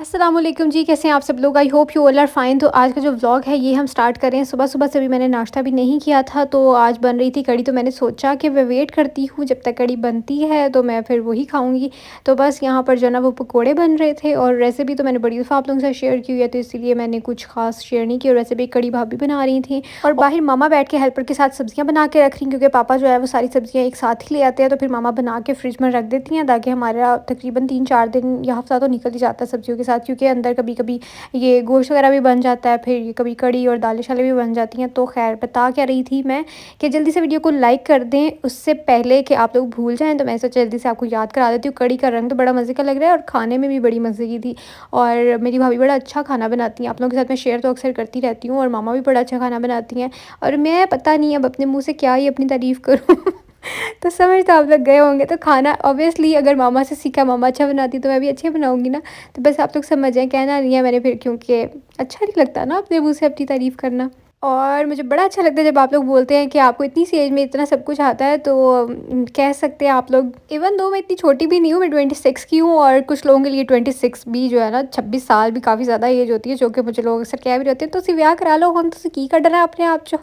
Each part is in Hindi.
अस्सलाम वालेकुम जी, कैसे हैं आप सब लोग? I hope you all are fine. तो आज का जो व्लॉग है ये हम स्टार्ट कर रहे हैं। सुबह-सुबह से भी मैंने नाश्ता भी नहीं किया था, तो आज बन रही थी कढ़ी, तो मैंने सोचा कि मैं वेट करती हूँ जब तक कढ़ी बनती है तो मैं फिर वही खाऊँगी। तो बस यहाँ पर जो है ना वो पकोड़े बन रहे थे और रेसिपी तो मैंने बड़ी दफ़ा आप लोगों के साथ शेयर की हुई है, तो इसीलिए मैंने कुछ ख़ास शेयर नहीं की। और रेसिपी कढ़ी भाभी बना रही थी और बाहर मामा बैठ के हेल्पर के साथ सब्ज़ियाँ बना के रख रही हैं, क्योंकि पापा जो है वो सारी सब्ज़ियाँ एक साथ ही ले आते हैं, तो फिर मामा बना के फ्रिज में रख देती हैं ताकि हमारा तकरीबन 3-4 दिन या हफ़्ता तो निकल ही जाता है सब्ज़ियों के साथ, क्योंकि अंदर कभी-कभी ये गोश्त वगैरह भी बन जाता है, फिर ये कभी कढ़ी और दालें-शालें भी बन जाती हैं। तो ख़ैर बता क्या रही थी मैं कि जल्दी से वीडियो को लाइक कर दें उससे पहले कि आप लोग भूल जाएँ, तो मैं सोचा जल्दी से आपको याद करा देती हूँ। कढ़ी का रंग तो बड़ा मज़े का लग रहा है और खाने में भी बड़ी मज़े की थी। और मेरी भाभी बड़ा अच्छा खाना बनाती हैं, आप लोगों के साथ मैं शेयर तो अक्सर करती रहती हूँ, और मामा भी बड़ा अच्छा खाना बनाती हैं। और मैं पता नहीं अब अपने मुँह से क्या ही अपनी तारीफ़ करूँ। तो समझ तो आप लोग गए होंगे। तो खाना ऑब्वियसली अगर मामा से सीखा, मामा अच्छा बनाती तो मैं भी अच्छे बनाऊँगी ना। तो बस आप लोग समझ जाएँ, कहना नहीं है मैंने फिर, क्योंकि अच्छा नहीं लगता ना अपने मुँह से अपनी तारीफ़ करना। और मुझे बड़ा अच्छा लगता है जब आप लोग बोलते हैं कि आपको इतनी सी एज में इतना सब कुछ आता है, तो कह सकते हैं आप लोग, इवन दो मैं इतनी छोटी भी नहीं हूँ, मैं 26 की हूँ, और कुछ लोगों के लिए 26 भी जो है ना 26 साल भी काफ़ी ज़्यादा एज होती है, जो कि मुझे लोग अक्सर कह भी रहते हैं तुसी ब्याह करा लो हम, तुसी की कड्ढना अपने आप चो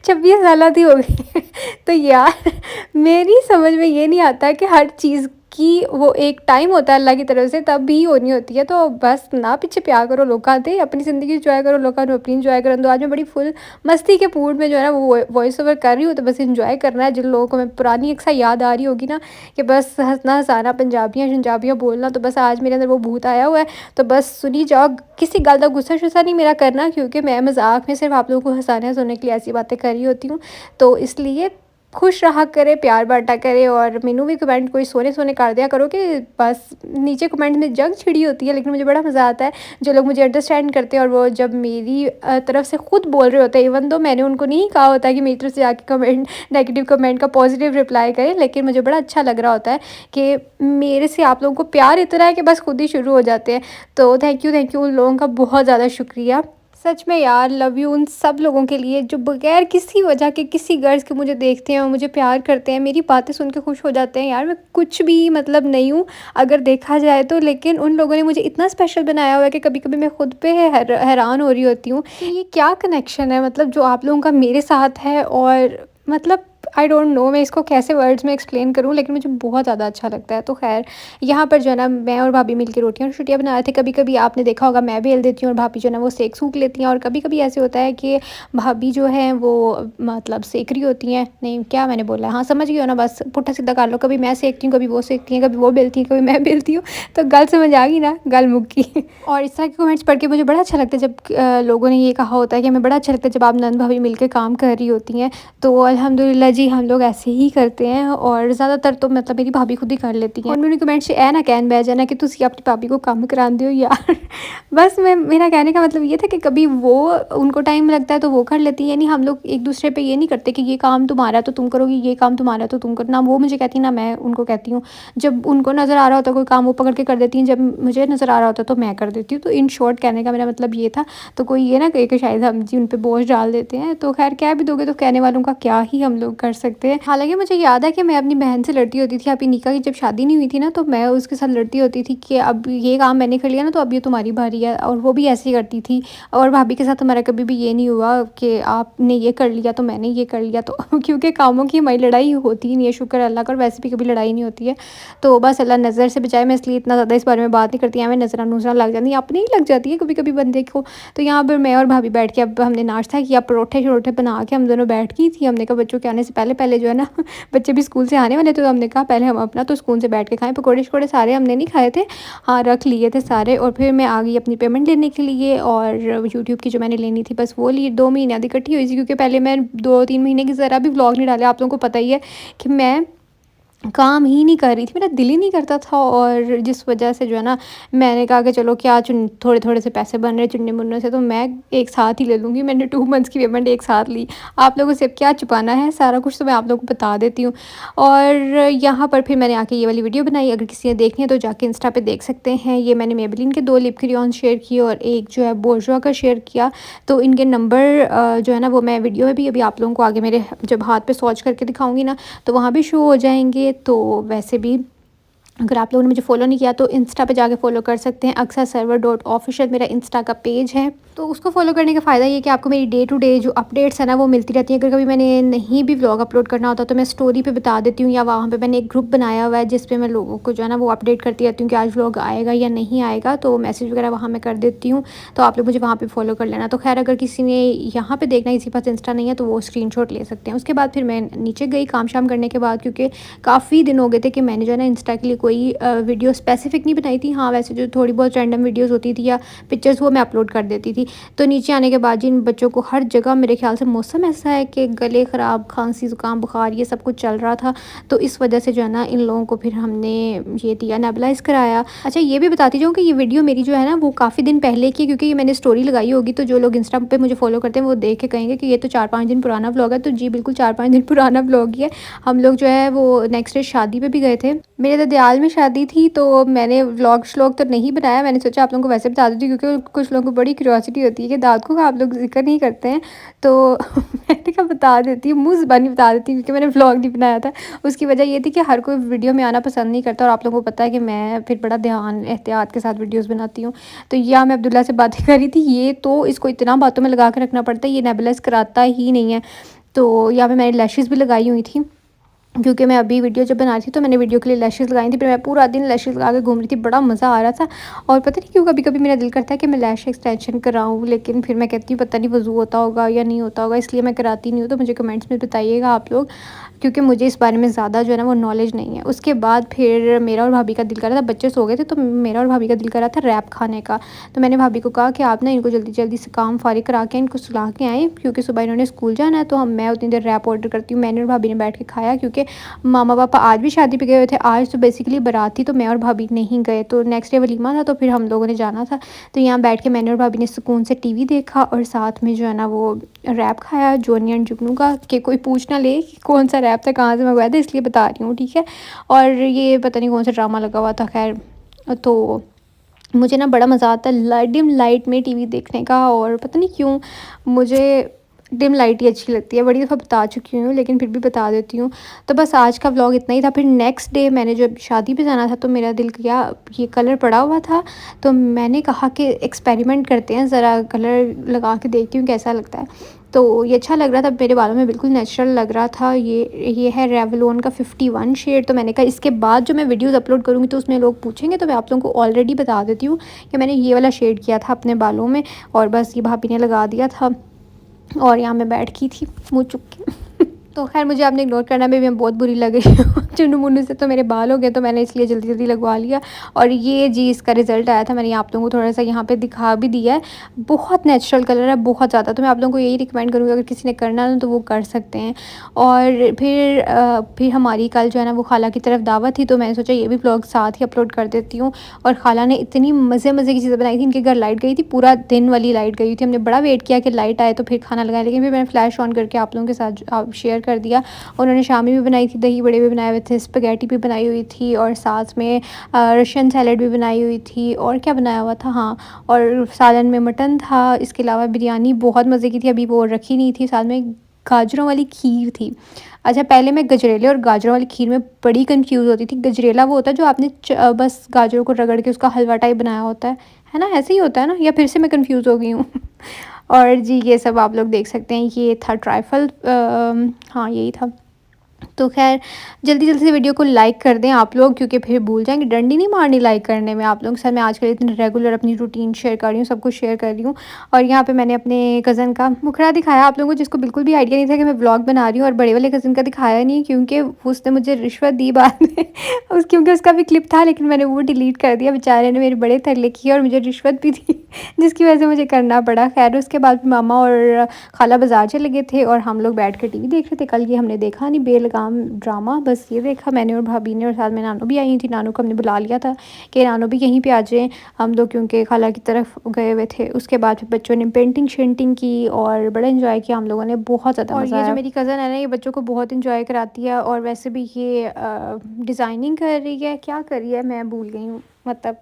26 साल की हो गई। तो यार मेरी समझ में ये नहीं आता कि हर चीज़ की वो एक टाइम होता है अल्लाह की तरफ से, तब भी होनी होती है। तो बस ना पीछे प्यार करो लोगों दे, अपनी ज़िंदगी इंजॉय करो, लोगों ने अपनी इंजॉय करन दो। आज मैं बड़ी फुल मस्ती के मूड में जो है ना वो वॉइस ओवर कर रही हूँ, तो बस इंजॉय करना है। जिन लोगों को मैं पुरानी एक सा याद आ रही होगी ना कि बस हंसना हंसाना पंजाबियाँ शंजाबियाँ बोलना, तो बस आज मेरे अंदर वो भूत आया हुआ है। तो बस सुनी जाओ, किसी गल का गुस्सा शुस्सा नहीं मेरा करना, क्योंकि मैं मजाक में सिर्फ आप लोगों को हंसाने हंसोने के लिए ऐसी बातें कर रही होती हूँ। तो इसलिए खुश रहा करे, प्यार बाँटा करे, और मैनू भी कमेंट कोई सोने-सोने कर दिया करो कि बस नीचे कमेंट में जंग छिड़ी होती है, लेकिन मुझे बड़ा मज़ा आता है जो लोग मुझे अंडरस्टैंड करते हैं, और वो जब मेरी तरफ से खुद बोल रहे होते हैं, इवन दो मैंने उनको नहीं कहा होता कि मेरी तरफ से आके कमेंट, नेगेटिव कमेंट का पॉजिटिव रिप्लाई करें, लेकिन मुझे बड़ा अच्छा लग रहा होता है कि मेरे से आप लोगों को प्यार इतना है कि बस खुद ही शुरू हो जाते हैं। तो थैंक यू उन लोगों का बहुत ज़्यादा शुक्रिया। सच में यार, लव यू उन सब लोगों के लिए जो बगैर किसी वजह के, किसी गर्ज़ के मुझे देखते हैं और मुझे प्यार करते हैं, मेरी बातें सुन के खुश हो जाते हैं। यार मैं कुछ भी मतलब नहीं हूँ अगर देखा जाए तो, लेकिन उन लोगों ने मुझे इतना स्पेशल बनाया हुआ है कि कभी-कभी मैं खुद पे हैरान हो रही होती हूँ कि ये क्या कनेक्शन है, मतलब जो आप लोगों का मेरे साथ है। और मतलब आई डोंट नो मैं इसको कैसे वर्ड्स में एक्सप्लेन करूँ, लेकिन मुझे बहुत ज़्यादा अच्छा लगता है। तो ख़ैर यहाँ पर जो है ना मैं और भाभी मिलके रोटियाँ और शुटियाँ बना रहे थे। कभी-कभी आपने देखा होगा मैं बेल देती हूँ और भाभी जो है ना वो सेक-सूक लेती हैं, और कभी-कभी ऐसे होता है कि भाभी जो हैं वो मतलब सेक रही होती हैं, नहीं क्या मैंने बोला है, हाँ समझ गई हो ना, बस पुट्ठा-सीधा कर लो। कभी मैं सेकती हूँ, कभी वो सेकती हैं, कभी वो बेलती हैं, कभी मैं बेलती हूँ। तो गल समझ आ गई ना, गल मुक गई। और इस तरह के कमेंट्स पढ़ के मुझे बड़ा अच्छा लगता है जब लोगों ने ये कहा होता है कि हमें बड़ा अच्छा लगता है जब आप नंद भाभी मिलके काम कर रही होती हैं। तो अल्हम्दुलिल्लाह जी हम लोग ऐसे ही करते हैं, और ज़्यादातर तो मतलब मेरी भाभी खुद ही कर लेती हैं। और मैंने कमेंट से ए ना कहन बह जाना कि तुसी अपनी भाभी को काम करांदे हो यार। बस मैं, मेरा कहने का मतलब ये था कि कभी वो उनको टाइम लगता है तो वो कर लेती है, यानी हम लोग एक दूसरे पे ये नहीं करते कि ये काम तुम्हारा तो तुम करोगी, ये काम तुम्हारा तो तुम करो, ना वो मुझे कहती ना मैं उनको कहती हूँ। जब उनको नज़र आ रहा होता कोई काम वो पकड़ के कर देती हैं, जब मुझे नज़र आ रहा होता तो मैं कर देती हूँ। तो इन शॉर्ट कहने का मेरा मतलब ये था। तो कोई ये ना कहे कि शायद हम जी उन पे बोझ डाल देते हैं, तो खैर कह भी दोगे तो कहने वालों का क्या ही हम लोग कर सकते हैं। हालाँकि मुझे याद है कि मैं अपनी बहन से लड़ती होती थी, अभी निका की जब शादी नहीं हुई थी ना, तो मैं उसके साथ लड़ती होती थी कि अब ये काम मैंने कर लिया ना तो अब ये तुम्हारी बारी है, और वो भी ऐसे ही करती थी। और भाभी के साथ हमारा कभी भी ये नहीं हुआ कि आपने ये कर लिया तो मैंने ये कर लिया, तो क्योंकि कामों की हमारी लड़ाई होती ही नहीं है, शुक्र अल्लाह का, और वैसे भी कभी लड़ाई नहीं होती है। तो बस अल्लाह नज़र से बचाए, मैं इसलिए इतना ज़्यादा इस बारे में बात नहीं करती। हमें नज़र लग जाती है, अपनी ही लग जाती है कभी कभी बंदे को। तो यहाँ पर मैं और भाभी बैठ के, अब हमने नाश्ता किया, परोठे शरोठे बना के हम दोनों बैठ गई थी। हमने कहा बच्चों के आने से पहले पहले जो है ना बच्चे भी स्कूल से आने वाले, तो हमने कहा पहले हम अपना तो सुकून से बैठ के खाएं। पकौड़े शकोड़े सारे हमने नहीं खाए थे, हाँ रख लिए थे सारे। और फिर मैं आ गई अपनी पेमेंट लेने के लिए, और यूट्यूब की जो मैंने लेनी थी बस वो ली। 2 महीने आधी इकट्ठी हुई थी, क्योंकि पहले मैं 2-3 महीने की ज़रा भी व्लॉग नहीं डाला। आप लोगों को पता ही है कि मैं काम ही नहीं कर रही थी, मेरा दिल ही नहीं करता था, और जिस वजह से जो है ना मैंने कहा कि चलो क्या चुन थोड़े-थोड़े से पैसे बन रहे चुनने-मुनने से, तो मैं एक साथ ही ले लूँगी। मैंने 2 मंथ्स की पेमेंट एक साथ ली। आप लोगों से अब क्या छुपाना है, सारा कुछ तो मैं आप लोगों को बता देती हूँ। और यहाँ पर फिर मैंने आके ये वाली वीडियो बनाई, अगर किसी ने देखनी है तो जाके इंस्टा पे देख सकते हैं। ये मैंने मेबेलिन के 2 लिप क्रेयॉन शेयर किए और एक जो है बोर्जोआ का शेयर किया। तो इनके नंबर जो है ना वो मैं वीडियो में भी अभी आप लोगों को आगे मेरे जब हाथ पे स्वॉच करके दिखाऊँगी ना, तो वहाँ भी शो हो जाएँगे। तो वैसे भी अगर आप लोगों ने मुझे फ़ॉलो नहीं किया तो इंस्टा पे जाके फ़ॉलो कर सकते हैं। अक्सा सर्वर डॉट ऑफिशियल मेरा इंस्टा का पेज है। तो उसको फ़ॉलो करने का फ़ायदा ये है कि आपको मेरी डे टू डे जो अपडेट्स है ना वो मिलती रहती है। अगर कभी मैंने नहीं भी व्लॉग अपलोड करना होता तो मैं स्टोरी पे बता देती हूँ, या वहाँ पे मैंने एक ग्रुप बनाया हुआ है जिस पे मैं लोगों को जो है ना वो अपडेट करती रहती हूँ कि आज व्लॉग आएगा या नहीं आएगा। तो मैसेज वगैरह वहाँ मैं कर देती हूँ, तो आप लोग मुझे वहाँ पे फ़ॉलो कर लेना। तो ख़ैर अगर किसी ने यहाँ पे देखना है, किसी के पास इंस्टा नहीं है, तो वो स्क्रीनशॉट ले सकते हैं। उसके बाद फिर मैं नीचे गई काम शाम करने के बाद, क्योंकि काफ़ी दिन हो गए थे कि मैंने जो है ना इंस्टा के लिए कोई वीडियो स्पेसिफिक नहीं बनाई थी। हाँ, वैसे जो थोड़ी बहुत रैंडम वीडियोज़ होती थी या पिक्चर्स वो मैं अपलोड कर देती थी। तो नीचे आने के बाद जिन बच्चों को हर जगह मेरे ख़्याल से मौसम ऐसा है कि गले ख़राब, खांसी, ज़ुकाम, बुखार ये सब कुछ चल रहा था। तो इस वजह से जो है ना इन लोगों को फिर हमने ये दिया, नेबुलाइज़ कराया। अच्छा, ये भी बताती जाऊँ कि ये वीडियो मेरी जो है ना वो काफ़ी दिन पहले की है, क्योंकि ये मैंने स्टोरी लगाई होगी, तो जो लोग इंस्टा पे मुझे फ़ॉलो करते हैं वो देख के कहेंगे कि ये तो 4-5 दिन पुराना व्लॉग है। तो जी बिल्कुल 4-5 दिन पुराना व्लॉग ही है। हम लोग जो है वो नेक्स्ट डे शादी पे भी गए थे। मेरे ददयाल में शादी थी, तो मैंने व्लॉग श्लॉग तो नहीं बनाया। मैंने सोचा आप लोगों को वैसे बता देती हूँ, क्योंकि कुछ लोगों को बड़ी क्यूरियोसिटी होती है कि दादू का आप लोग ज़िक्र नहीं करते हैं। तो मैंने कहा बता देती हूँ, मुँह ज़बानी बता देती हूँ, क्योंकि मैंने व्लॉग नहीं बनाया था। उसकी वजह ये थी कि हर कोई वीडियो में आना पसंद नहीं करता, और आप लोगों को पता है कि मैं फिर बड़ा ध्यान एहतियात के साथ वीडियोज़ बनाती हूँ। तो यहाँ मैं अब्दुल्ला से बातें कर रही थी, ये तो इसको इतना बातों में लगा के रखना पड़ता है, ये नेबुलाइज़ कराता ही नहीं है। तो यहाँ पे मैंने लैशेज़ भी लगाई हुई थी, क्योंकि मैं अभी वीडियो जब बना रही थी तो मैंने वीडियो के लिए लैशेज़ लगाई थी। फिर मैं पूरा दिन लैशेज़ लगा के घूम रही थी, बड़ा मज़ा आ रहा था। और पता नहीं क्यों कभी-कभी मेरा दिल करता है कि मैं लैश एक्सटेंशन कराऊँ, लेकिन फिर मैं कहती हूँ पता नहीं वज़ू होता होगा या नहीं होता होगा, इसलिए मैं कराती नहीं हूँ। तो मुझे कमेंट्स में बताइएगा आप लोग, क्योंकि मुझे इस बारे में ज़्यादा जो है ना वो नॉलेज नहीं है। उसके बाद फिर मेरा और भाभी का दिल कर रहा था, बच्चे सो गए थे, तो मेरा और भाभी का दिल कर रहा था रैप खाने का। तो मैंने भाभी को कहा कि आप ना इनको जल्दी-जल्दी से काम फ़ारिग करा के इनको सुला के आएँ, क्योंकि सुबह इन्होंने स्कूल जाना है। तो मैं उतनी देर रैप ऑर्डर करती हूँ। मैंने और भाभी ने बैठ के खाया, क्योंकि मामा पापा आज भी शादी पे गए हुए थे। आज तो बेसिकली बारात थी, तो मैं और भाभी नहीं गए। तो नेक्स्ट डे वलीमा था, तो फिर हम लोगों ने जाना था। तो यहाँ बैठ के मैंने और भाभी ने सुकून से टीवी देखा, और साथ में जो है ना वो रैप खाया जॉनी एंड जुगनू का, कि कोई पूछ ना ले कि कौन सा रैप था, कहाँ से मंगवाया था, इसलिए बता रही हूँ, ठीक है। और ये पता नहीं कौन सा ड्रामा लगा हुआ था। खैर, तो मुझे ना बड़ा मज़ा आता है डिम लाइट में टीवी देखने का, और पता नहीं क्यों मुझे डिम लाइट ही अच्छी लगती है। बड़ी दफ़ा बता चुकी हूँ, लेकिन फिर भी बता देती हूँ। तो बस आज का व्लॉग इतना ही था। फिर नेक्स्ट डे मैंने जब शादी पे जाना था, तो मेरा दिल किया, ये कलर पड़ा हुआ था, तो मैंने कहा कि एक्सपेरिमेंट करते हैं, ज़रा कलर लगा के देखती हूँ कैसा लगता है। तो ये अच्छा लग रहा था, मेरे बालों में बिल्कुल नेचुरल लग रहा था। ये है रेवलॉन का 51 शेड। तो मैंने कहा इसके बाद जो मैं वीडियोज़ अपलोड करूँगी तो उसमें लोग पूछेंगे, तो मैं आप लोगों को ऑलरेडी बता देती हूँ कि मैंने ये वाला शेड किया था अपने बालों में, और बस ये भाभी ने लगा दिया था। और यहाँ मैं बैठ गई थी मुँह चुक के। तो खैर मुझे आपने इग्नोर करना भी मैं बहुत बुरी लग रही हूँ। चुन्नू-मुन्नू से तो मेरे बाल हो गए, तो मैंने इसलिए जल्दी-जल्दी लगवा लिया। और ये जी इसका रिज़ल्ट आया था, मैंने आप लोगों को थोड़ा-सा यहाँ पे दिखा भी दिया है। बहुत नेचुरल कलर है, बहुत ज़्यादा। तो मैं आप लोगों को यही रिकमेंड करूँगी, अगर किसी ने करना है तो वो कर सकते हैं। और फिर हमारी कल जो है ना वो खाला की तरफ दावत थी, तो मैंने सोचा ये भी व्लॉग साथ ही अपलोड कर देती हूँ। और खाला ने इतनी मज़े-मज़े की चीज़ें बनाई थी। इनके घर लाइट गई थी, पूरा दिन वाली लाइट गई थी। हमने बड़ा वेट किया कि लाइट आए तो फिर खाना लगाएँ, लेकिन फिर मैंने फ्लैश ऑन करके आप लोगों के साथ शेयर कर दिया। उन्होंने शामी भी बनाई थी, दही बड़े भी बनाए हुए थे, स्पगैटी भी बनाई हुई थी, और साथ में रशियन सैलेड भी बनाई हुई थी। और क्या बनाया हुआ था, हाँ, और सालन में मटन था। इसके अलावा बिरयानी बहुत मज़े की थी, अभी वो रखी नहीं थी। साथ में गाजरों वाली खीर थी। अच्छा, पहले मैं गजरेले और गाजरों वाली खीर में बड़ी कंफ्यूज होती थी। गजरेला वो होता है जो आपने बस गाजरों को रगड़ के उसका हलवा टाइप बनाया होता है ना? ऐसे ही होता है ना, या फिर से मैं कंफ्यूज हो गई हूँ? और जी ये सब आप लोग देख सकते हैं। ये था ट्राइफल, हाँ यही था। तो ख़ैर जल्दी-जल्दी से वीडियो को लाइक कर दें आप लोग, क्योंकि फिर भूल जाएँगे। डंडी नहीं मारनी लाइक करने में आप लोगों के साथ। मैं आजकल इतनी रेगुलर अपनी रूटीन शेयर कर रही हूँ, सब कुछ शेयर कर रही हूँ। और यहाँ पे मैंने अपने कज़न का मुखड़ा दिखाया आप लोगों को, जिसको बिल्कुल भी आइडिया नहीं था कि मैं व्लॉग बना रही हूँ। और बड़े वाले कज़न का दिखाया नहीं, क्योंकि उसने मुझे रिश्वत दी बाद में। क्योंकि उसका भी क्लिप था, लेकिन मैंने वो डिलीट कर दिया। बेचारे ने मेरे बड़े तरले किए और मुझे रिश्वत भी दी, जिसकी वजह से मुझे करना पड़ा। खैर उसके बाद मामा और खाला बाज़ार चले गए थे, और हम लोग बैठ कर टीवी देख रहे थे। कल ये हमने देखा नहीं बेलगाम ड्रामा, बस ये देखा मैंने और भाभी ने, और साथ में नानू भी आई हुई थी। नानू को हमने बुला लिया था कि नानू भी यहीं पे आ जाएँ हम लोग, क्योंकि खाला की तरफ गए हुए थे। उसके बाद फिर बच्चों ने पेंटिंग शेंटिंग की और बड़ा एंजॉय किया हम लोगों ने, बहुत ज़्यादा मज़ा आया। और ये जो मेरी कज़न है ना, ये बच्चों को बहुत एंजॉय कराती है। और वैसे भी ये डिज़ाइनिंग कर रही है, क्या कर रही है मैं भूल गई हूँ। मतलब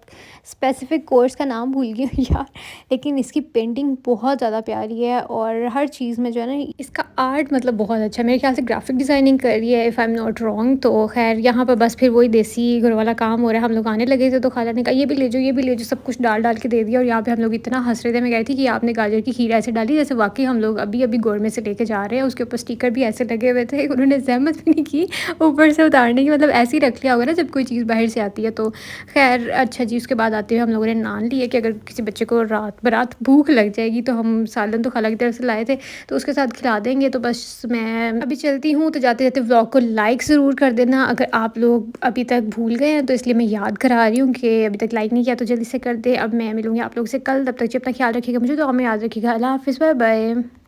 स्पेसिफ़िक कोर्स का नाम भूल गई हूँ यार, लेकिन इसकी पेंटिंग बहुत ज़्यादा प्यारी है और हर चीज़ में जो है ना इसका आर्ट मतलब बहुत अच्छा है। मेरे ख़्याल से ग्राफ़िक डिज़ाइनिंग कर रही है if I am not wrong. तो ख़ैर यहाँ पर बस फिर वही देसी घर वाला काम हो रहा है। हम लोग आने लगे थे तो खाला ने कहा ये भी ले जाओ, ये भी ले जाओ, सब कुछ डाल-डाल के दे दिया और यहाँ पे हम लोग इतना हँस रहे थे। मैं कह रही थी कि आपने गाजर की खीर ऐसे डाली जैसे वाक़ई हम लोग अभी-अभी गोर में से लेके जा रहे हैं। उसके ऊपर स्टिकर भी ऐसे लगे हुए थे, उन्होंने ज़हमत भी नहीं की ऊपर से उतारने की, मतलब ऐसे ही रख लिया होगा ना जब कोई चीज़ बाहर से आती है तो। ख़ैर अच्छा जी, उसके बाद आते हुए हम लोगों ने नान लिया कि अगर किसी बच्चे को रात बरात भूख लग जाएगी तो हम सालन तो खाला की तरफ से लाए थे तो उसके साथ खिला देंगे। तो बस मैं अभी चलती हूँ, तो जाते-जाते व्लॉग को लाइक ज़रूर कर देना अगर आप लोग अभी तक भूल गए हैं, तो इसलिए मैं याद करा रही हूँ कि अभी तक लाइक नहीं किया तो जल्दी से कर दें। अब मैं मिलूँगी आप लोगों से कल, तब तक जी अपना ख़्याल रखिएगा, मुझे दुआ में याद रखिएगा। अल्लाह हाफ़िज़, बाय बाय।